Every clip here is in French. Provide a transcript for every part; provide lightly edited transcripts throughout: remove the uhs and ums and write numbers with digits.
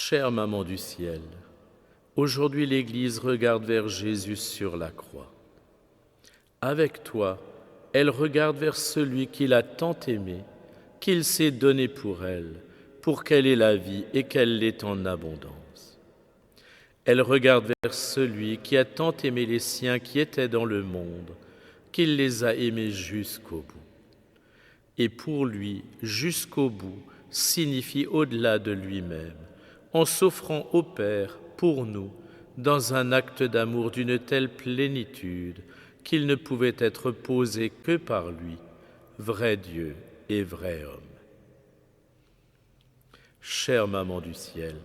Chère Maman du ciel, aujourd'hui l'Église regarde vers Jésus sur la croix. Avec toi, elle regarde vers celui qui l'a tant aimée, qu'il s'est donné pour elle, pour qu'elle ait la vie et qu'elle l'ait en abondance. Elle regarde vers celui qui a tant aimé les siens qui étaient dans le monde, qu'il les a aimés jusqu'au bout. Et pour lui, jusqu'au bout, signifie au-delà de lui-même, en s'offrant au Père pour nous, dans un acte d'amour d'une telle plénitude qu'il ne pouvait être posé que par lui, vrai Dieu et vrai homme. Chère Maman du ciel,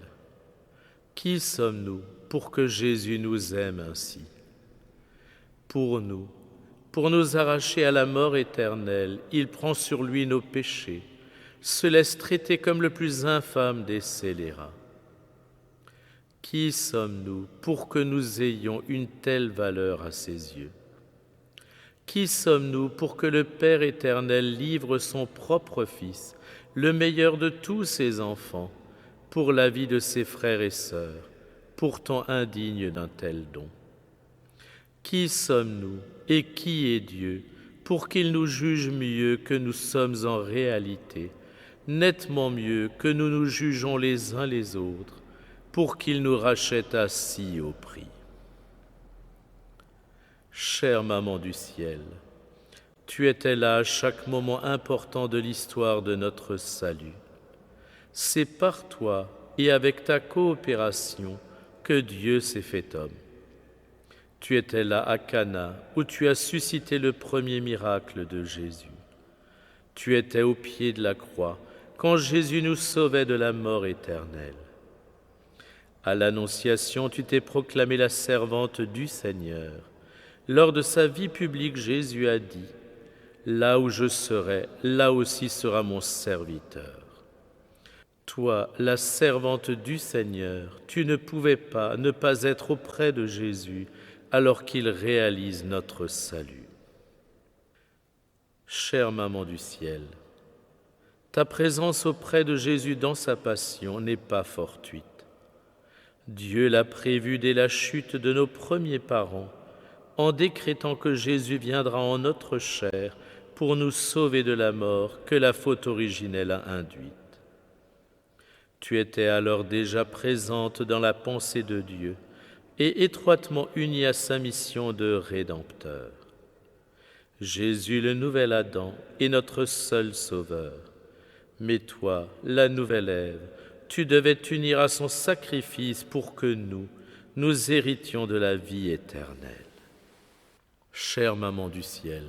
qui sommes-nous pour que Jésus nous aime ainsi? Pour nous arracher à la mort éternelle, il prend sur lui nos péchés, se laisse traiter comme le plus infâme des scélérats. Qui sommes-nous pour que nous ayons une telle valeur à ses yeux? Qui sommes-nous pour que le Père éternel livre son propre Fils, le meilleur de tous ses enfants, pour la vie de ses frères et sœurs, pourtant indignes d'un tel don? Qui sommes-nous et qui est Dieu pour qu'il nous juge mieux que nous sommes en réalité, nettement mieux que nous nous jugeons les uns les autres, pour qu'il nous rachète à si haut prix? Chère Maman du ciel, tu étais là à chaque moment important de l'histoire de notre salut. C'est par toi et avec ta coopération que Dieu s'est fait homme. Tu étais là à Cana, où tu as suscité le premier miracle de Jésus. Tu étais au pied de la croix, quand Jésus nous sauvait de la mort éternelle. À l'Annonciation, tu t'es proclamée la servante du Seigneur. Lors de sa vie publique, Jésus a dit « Là où je serai, là aussi sera mon serviteur ». Toi, la servante du Seigneur, tu ne pouvais pas ne pas être auprès de Jésus alors qu'il réalise notre salut. Chère Maman du ciel, ta présence auprès de Jésus dans sa passion n'est pas fortuite. Dieu l'a prévu dès la chute de nos premiers parents, en décrétant que Jésus viendra en notre chair pour nous sauver de la mort que la faute originelle a induite. Tu étais alors déjà présente dans la pensée de Dieu et étroitement unie à sa mission de Rédempteur. Jésus, le nouvel Adam, est notre seul Sauveur. Mais toi, la nouvelle Ève, tu devais t'unir à son sacrifice pour que nous héritions de la vie éternelle. Chère Maman du ciel,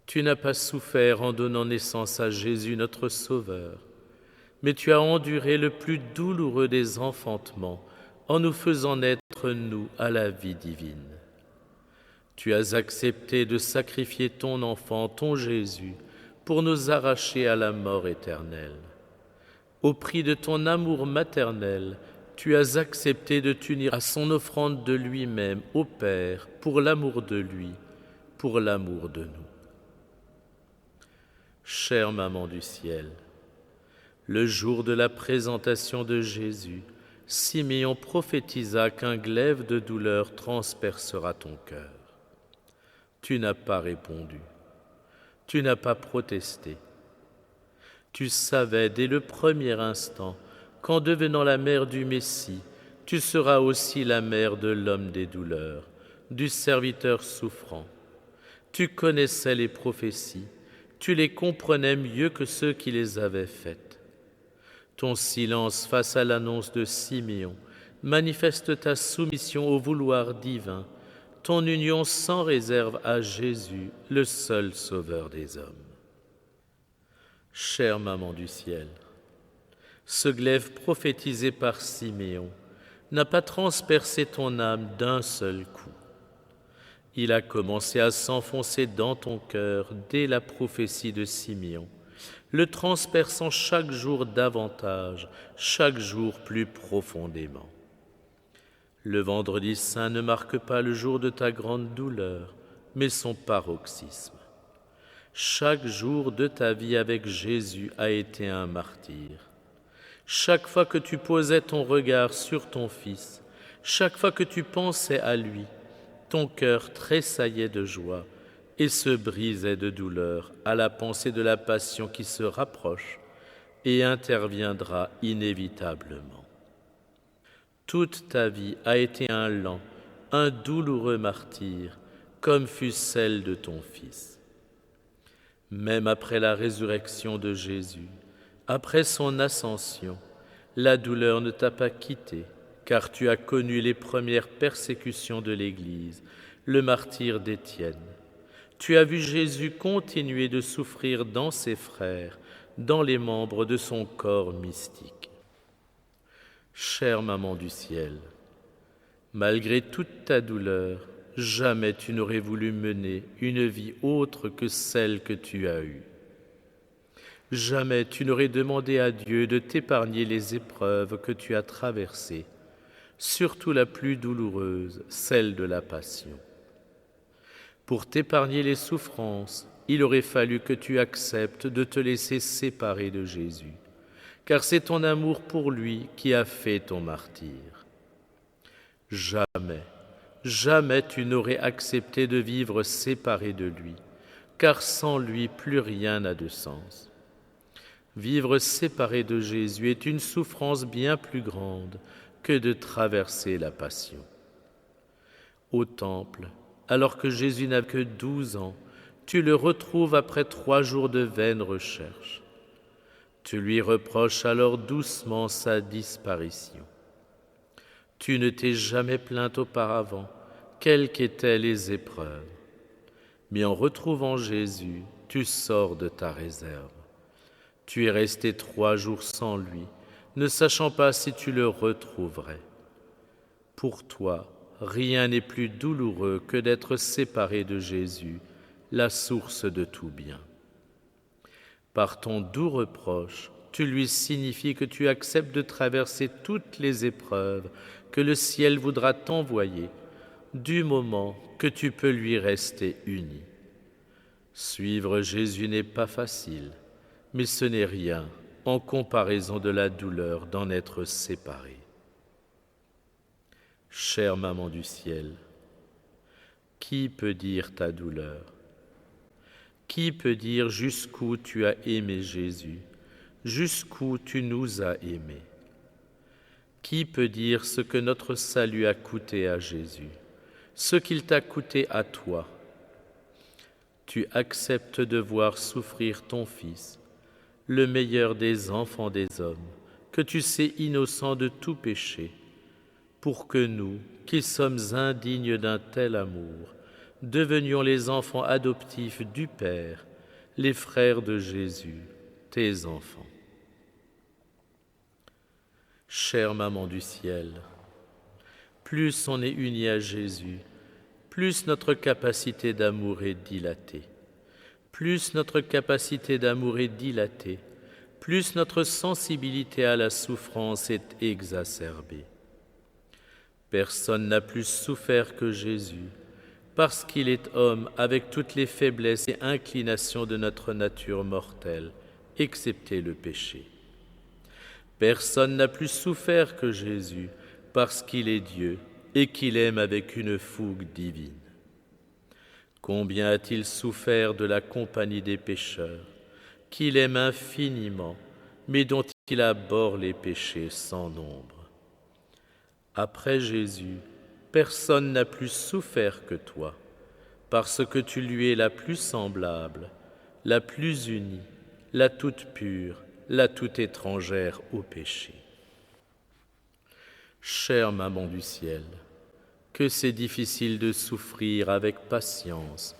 tu n'as pas souffert en donnant naissance à Jésus notre Sauveur, mais tu as enduré le plus douloureux des enfantements en nous faisant naître, nous, à la vie divine. Tu as accepté de sacrifier ton enfant, ton Jésus, pour nous arracher à la mort éternelle. Au prix de ton amour maternel, tu as accepté de t'unir à son offrande de lui-même au Père pour l'amour de lui, pour l'amour de nous. Chère Maman du ciel, le jour de la présentation de Jésus, Siméon prophétisa qu'un glaive de douleur transpercera ton cœur. Tu n'as pas répondu, tu n'as pas protesté. Tu savais dès le premier instant qu'en devenant la mère du Messie, tu seras aussi la mère de l'homme des douleurs, du serviteur souffrant. Tu connaissais les prophéties, tu les comprenais mieux que ceux qui les avaient faites. Ton silence face à l'annonce de Siméon manifeste ta soumission au vouloir divin, ton union sans réserve à Jésus, le seul Sauveur des hommes. Chère Maman du ciel, ce glaive prophétisé par Siméon n'a pas transpercé ton âme d'un seul coup. Il a commencé à s'enfoncer dans ton cœur dès la prophétie de Siméon, le transperçant chaque jour davantage, chaque jour plus profondément. Le vendredi saint ne marque pas le jour de ta grande douleur, mais son paroxysme. Chaque jour de ta vie avec Jésus a été un martyre. Chaque fois que tu posais ton regard sur ton Fils, chaque fois que tu pensais à lui, ton cœur tressaillait de joie et se brisait de douleur à la pensée de la passion qui se rapproche et interviendra inévitablement. Toute ta vie a été un lent, un douloureux martyre, comme fut celle de ton Fils. Même après la résurrection de Jésus, après son ascension, la douleur ne t'a pas quitté, car tu as connu les premières persécutions de l'Église, le martyre d'Étienne. Tu as vu Jésus continuer de souffrir dans ses frères, dans les membres de son corps mystique. Chère Maman du ciel, malgré toute ta douleur, jamais tu n'aurais voulu mener une vie autre que celle que tu as eue. Jamais tu n'aurais demandé à Dieu de t'épargner les épreuves que tu as traversées, surtout la plus douloureuse, celle de la passion. Pour t'épargner les souffrances, il aurait fallu que tu acceptes de te laisser séparer de Jésus, car c'est ton amour pour lui qui a fait ton martyre. Jamais, jamais tu n'aurais accepté de vivre séparé de lui, car sans lui plus rien n'a de sens. Vivre séparé de Jésus est une souffrance bien plus grande que de traverser la passion. Au temple, alors que Jésus n'a que 12 ans, tu le retrouves après 3 jours de vaines recherches. Tu lui reproches alors doucement sa disparition. Tu ne t'es jamais plainte auparavant, quelles qu'étaient les épreuves. Mais en retrouvant Jésus, tu sors de ta réserve. Tu es resté 3 jours sans lui, ne sachant pas si tu le retrouverais. Pour toi, rien n'est plus douloureux que d'être séparé de Jésus, la source de tout bien. Par ton doux reproche, tu lui signifies que tu acceptes de traverser toutes les épreuves que le ciel voudra t'envoyer, du moment que tu peux lui rester uni. Suivre Jésus n'est pas facile, mais ce n'est rien en comparaison de la douleur d'en être séparé. Chère Maman du ciel, qui peut dire ta douleur? Qui peut dire jusqu'où tu as aimé Jésus, jusqu'où tu nous as aimés? Qui peut dire ce que notre salut a coûté à Jésus, ce qu'il t'a coûté à toi? Tu acceptes de voir souffrir ton Fils, le meilleur des enfants des hommes, que tu sais innocent de tout péché, pour que nous, qui sommes indignes d'un tel amour, devenions les enfants adoptifs du Père, les frères de Jésus, tes enfants. Chère Maman du ciel, plus on est uni à Jésus, plus notre capacité d'amour est dilatée. Plus notre capacité d'amour est dilatée, plus notre sensibilité à la souffrance est exacerbée. Personne n'a plus souffert que Jésus, parce qu'il est homme avec toutes les faiblesses et inclinations de notre nature mortelle, excepté le péché. Personne n'a plus souffert que Jésus, parce qu'il est Dieu et qu'il aime avec une fougue divine. Combien a-t-il souffert de la compagnie des pécheurs, qu'il aime infiniment, mais dont il abhorre les péchés sans nombre. Après Jésus, personne n'a plus souffert que toi, parce que tu lui es la plus semblable, la plus unie, la toute pure, la toute étrangère au péché. Chère Maman du ciel, que c'est difficile de souffrir avec patience,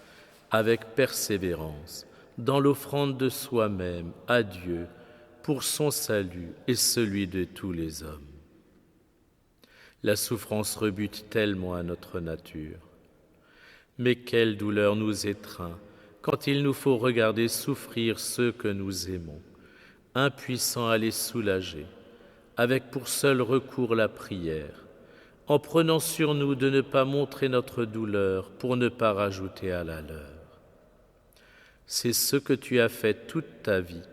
avec persévérance, dans l'offrande de soi-même à Dieu pour son salut et celui de tous les hommes. La souffrance rebute tellement à notre nature. Mais quelle douleur nous étreint quand il nous faut regarder souffrir ceux que nous aimons, impuissants à les soulager, avec pour seul recours la prière, en prenant sur nous de ne pas montrer notre douleur pour ne pas rajouter à la leur. C'est ce que tu as fait toute ta vie,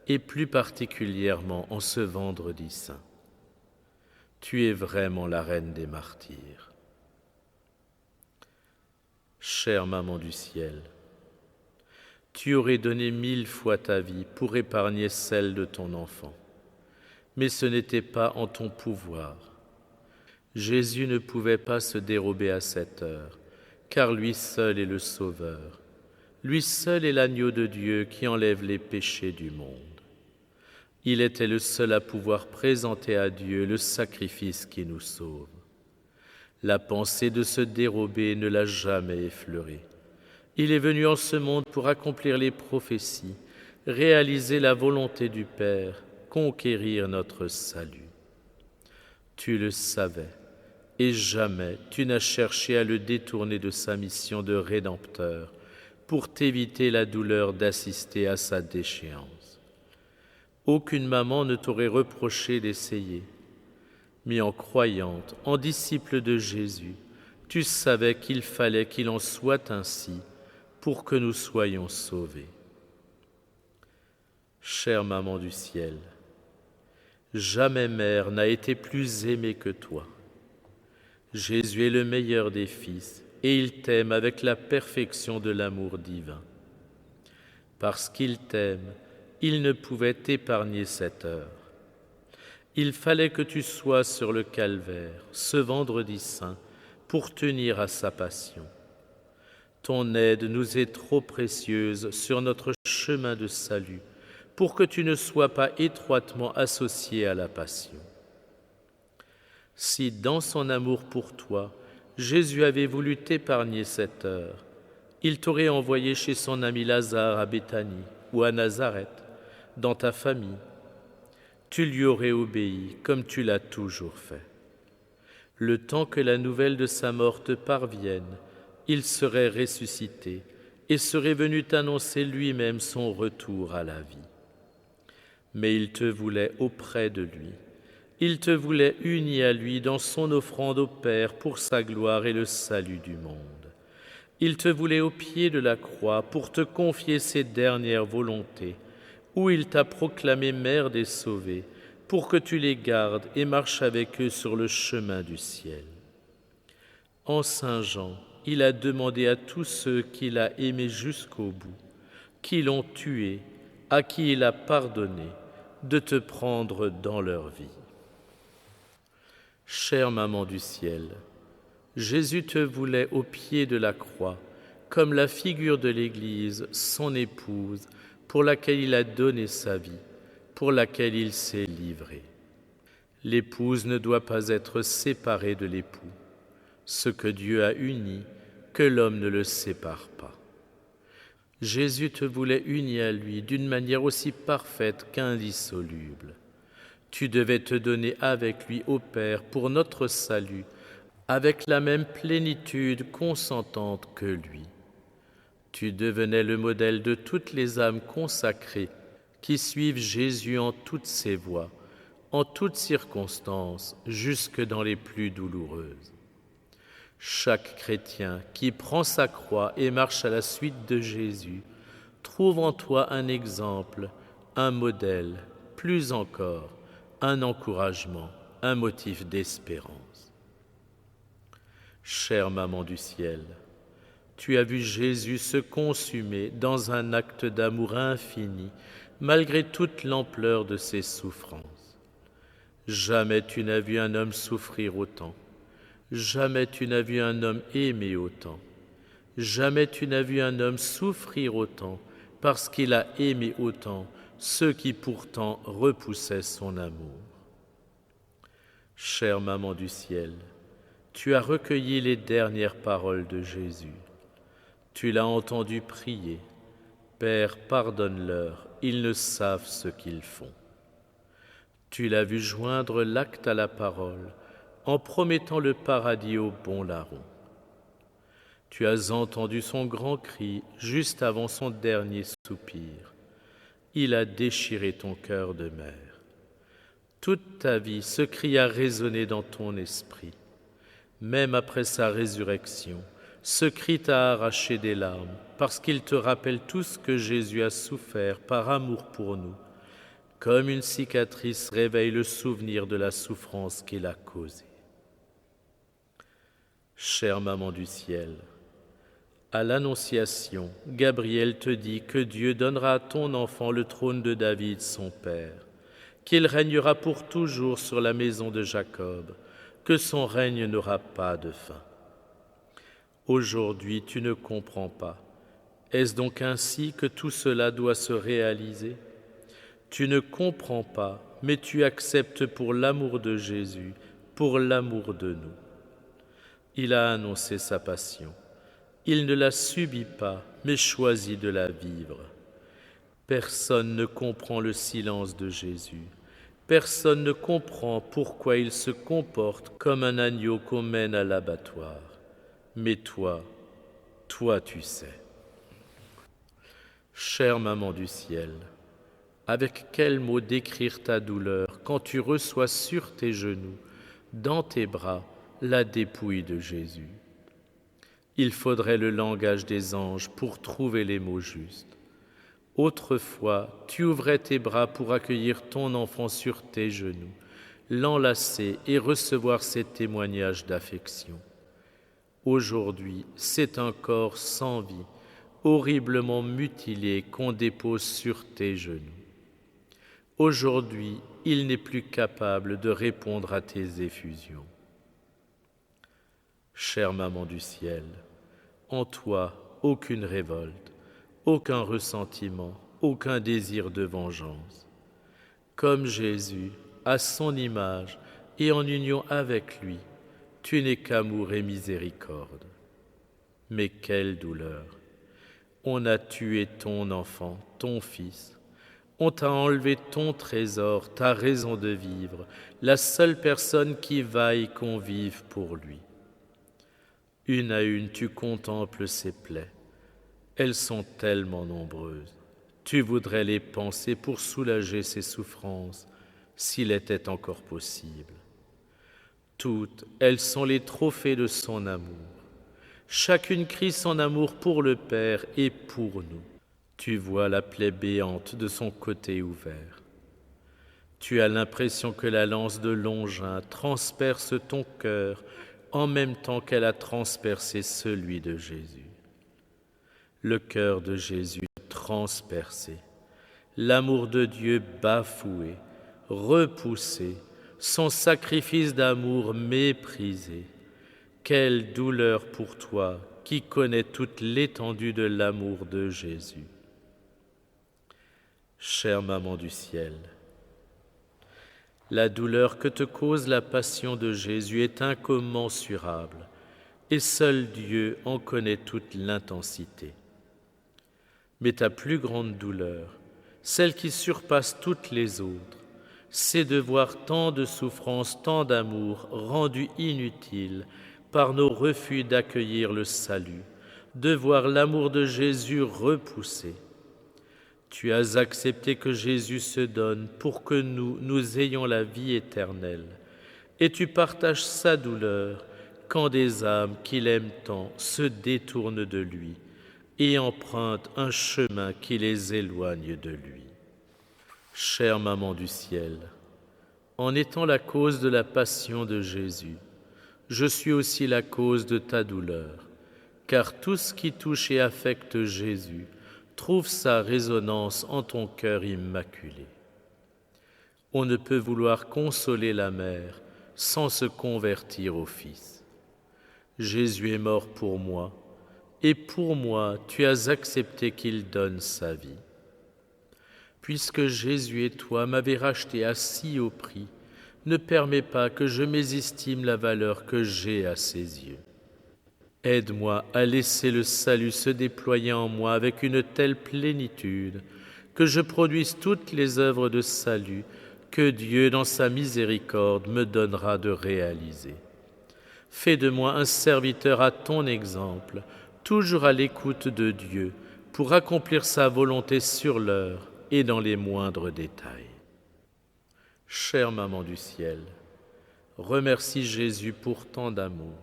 et plus particulièrement en ce vendredi saint. Tu es vraiment la reine des martyrs. Chère Maman du ciel, tu aurais donné 1000 fois ta vie pour épargner celle de ton enfant, mais ce n'était pas en ton pouvoir. Jésus ne pouvait pas se dérober à cette heure, car lui seul est le Sauveur. Lui seul est l'agneau de Dieu qui enlève les péchés du monde. Il était le seul à pouvoir présenter à Dieu le sacrifice qui nous sauve. La pensée de se dérober ne l'a jamais effleuré. Il est venu en ce monde pour accomplir les prophéties, réaliser la volonté du Père, conquérir notre salut. Tu le savais, et jamais tu n'as cherché à le détourner de sa mission de Rédempteur pour t'éviter la douleur d'assister à sa déchéance. Aucune maman ne t'aurait reproché d'essayer, mais en croyante, en disciple de Jésus, tu savais qu'il fallait qu'il en soit ainsi pour que nous soyons sauvés. Chère Maman du ciel, jamais mère n'a été plus aimée que toi. Jésus est le meilleur des fils et il t'aime avec la perfection de l'amour divin. Parce qu'il t'aime, il ne pouvait t'épargner cette heure. Il fallait que tu sois sur le calvaire, ce vendredi saint, pour tenir à sa passion. Ton aide nous est trop précieuse sur notre chemin de salut, pour que tu ne sois pas étroitement associé à la passion. Si dans son amour pour toi, Jésus avait voulu t'épargner cette heure, il t'aurait envoyé chez son ami Lazare à Béthanie ou à Nazareth, dans ta famille. Tu lui aurais obéi comme tu l'as toujours fait. Le temps que la nouvelle de sa mort te parvienne, il serait ressuscité et serait venu t'annoncer lui-même son retour à la vie. Mais il te voulait auprès de lui. Il te voulait uni à lui dans son offrande au Père pour sa gloire et le salut du monde. Il te voulait au pied de la croix pour te confier ses dernières volontés, où il t'a proclamé mère des sauvés, pour que tu les gardes et marches avec eux sur le chemin du ciel. En Saint Jean, il a demandé à tous ceux qu'il a aimés jusqu'au bout, qui l'ont tué, à qui il a pardonné, de te prendre dans leur vie. Chère Maman du ciel, Jésus te voulait au pied de la croix, comme la figure de l'Église, son épouse, pour laquelle il a donné sa vie, pour laquelle il s'est livré. L'épouse ne doit pas être séparée de l'époux. Ce que Dieu a uni, que l'homme ne le sépare pas. Jésus te voulait uni à lui d'une manière aussi parfaite qu'indissoluble. Tu devais te donner avec lui au Père pour notre salut, avec la même plénitude consentante que lui. Tu devenais le modèle de toutes les âmes consacrées qui suivent Jésus en toutes ses voies, en toutes circonstances, jusque dans les plus douloureuses. Chaque chrétien qui prend sa croix et marche à la suite de Jésus trouve en toi un exemple, un modèle, plus encore, un encouragement, un motif d'espérance. Chère Maman du ciel, tu as vu Jésus se consumer dans un acte d'amour infini, malgré toute l'ampleur de ses souffrances. Jamais tu n'as vu un homme souffrir autant. Jamais tu n'as vu un homme aimer autant. Jamais tu n'as vu un homme souffrir autant, parce qu'il a aimé autant ceux qui pourtant repoussaient son amour. Chère Maman du ciel, tu as recueilli les dernières paroles de Jésus. Tu l'as entendu prier. Père, pardonne-leur, ils ne savent ce qu'ils font. Tu l'as vu joindre l'acte à la parole, en promettant le paradis au bon larron. Tu as entendu son grand cri juste avant son dernier soupir. Il a déchiré ton cœur de mère. Toute ta vie, ce cri a résonné dans ton esprit. Même après sa résurrection, ce cri t'a arraché des larmes, parce qu'il te rappelle tout ce que Jésus a souffert par amour pour nous, comme une cicatrice réveille le souvenir de la souffrance qu'il a causée. Chère Maman du ciel, à l'Annonciation, Gabriel te dit que Dieu donnera à ton enfant le trône de David, son père, qu'il régnera pour toujours sur la maison de Jacob, que son règne n'aura pas de fin. Aujourd'hui, tu ne comprends pas. Est-ce donc ainsi que tout cela doit se réaliser ? Tu ne comprends pas, mais tu acceptes pour l'amour de Jésus, pour l'amour de nous. Il a annoncé sa passion. Il ne la subit pas, mais choisit de la vivre. Personne ne comprend le silence de Jésus. Personne ne comprend pourquoi il se comporte comme un agneau qu'on mène à l'abattoir. Mais toi tu sais. Chère Maman du ciel, avec quels mots décrire ta douleur quand tu reçois sur tes genoux, dans tes bras, la dépouille de Jésus? Il faudrait le langage des anges pour trouver les mots justes. Autrefois, tu ouvrais tes bras pour accueillir ton enfant sur tes genoux, l'enlacer et recevoir ses témoignages d'affection. Aujourd'hui, c'est un corps sans vie, horriblement mutilé qu'on dépose sur tes genoux. Aujourd'hui, il n'est plus capable de répondre à tes effusions. Chère Maman du ciel, en toi, aucune révolte, aucun ressentiment, aucun désir de vengeance. Comme Jésus, à son image et en union avec lui, tu n'es qu'amour et miséricorde. Mais quelle douleur! On a tué ton enfant, ton fils. On t'a enlevé ton trésor, ta raison de vivre, la seule personne qui vaille qu'on vive pour lui. Une à une, tu contemples ses plaies. Elles sont tellement nombreuses. Tu voudrais les panser pour soulager ses souffrances, s'il était encore possible. Toutes, elles sont les trophées de son amour. Chacune crie son amour pour le Père et pour nous. Tu vois la plaie béante de son côté ouvert. Tu as l'impression que la lance de Longin transperce ton cœur en même temps qu'elle a transpercé celui de Jésus. Le cœur de Jésus transpercé, l'amour de Dieu bafoué, repoussé, son sacrifice d'amour méprisé. Quelle douleur pour toi qui connais toute l'étendue de l'amour de Jésus. Chère Maman du ciel, la douleur que te cause la passion de Jésus est incommensurable et seul Dieu en connaît toute l'intensité. Mais ta plus grande douleur, celle qui surpasse toutes les autres, c'est de voir tant de souffrances, tant d'amour rendus inutiles par nos refus d'accueillir le salut, de voir l'amour de Jésus repoussé. Tu as accepté que Jésus se donne pour que nous ayons la vie éternelle, et tu partages sa douleur quand des âmes qu'il aime tant se détournent de lui et empruntent un chemin qui les éloigne de lui. Chère Maman du ciel, en étant la cause de la passion de Jésus, je suis aussi la cause de ta douleur, car tout ce qui touche et affecte Jésus trouve sa résonance en ton cœur immaculé. On ne peut vouloir consoler la mère sans se convertir au Fils. Jésus est mort pour moi, et pour moi tu as accepté qu'il donne sa vie. Puisque Jésus et toi m'avez racheté à si haut prix, ne permets pas que je mésestime la valeur que j'ai à ses yeux. Aide-moi à laisser le salut se déployer en moi avec une telle plénitude que je produise toutes les œuvres de salut que Dieu, dans sa miséricorde, me donnera de réaliser. Fais de moi un serviteur à ton exemple, toujours à l'écoute de Dieu, pour accomplir sa volonté sur l'heure et dans les moindres détails. Chère Maman du ciel, remercie Jésus pour tant d'amour.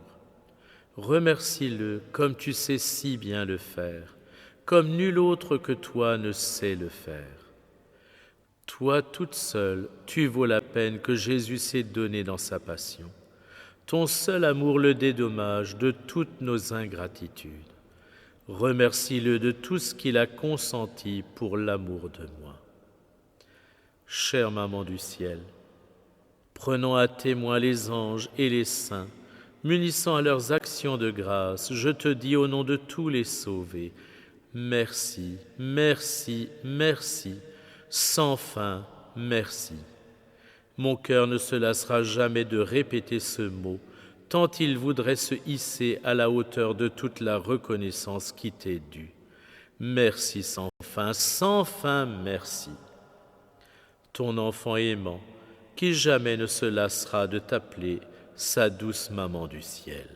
Remercie-le comme tu sais si bien le faire, comme nul autre que toi ne sait le faire. Toi toute seule, tu vaux la peine que Jésus s'est donnée dans sa passion. Ton seul amour le dédommage de toutes nos ingratitudes. Remercie-le de tout ce qu'il a consenti pour l'amour de moi. Chère Maman du ciel, prenant à témoin les anges et les saints, munissant à leurs actions de grâce, je te dis au nom de tous les sauvés, merci, merci, merci, sans fin, merci. Mon cœur ne se lassera jamais de répéter ce mot, tant il voudrait se hisser à la hauteur de toute la reconnaissance qui t'est due. Merci sans fin, merci. Ton enfant aimant, qui jamais ne se lassera de t'appeler sa douce Maman du ciel.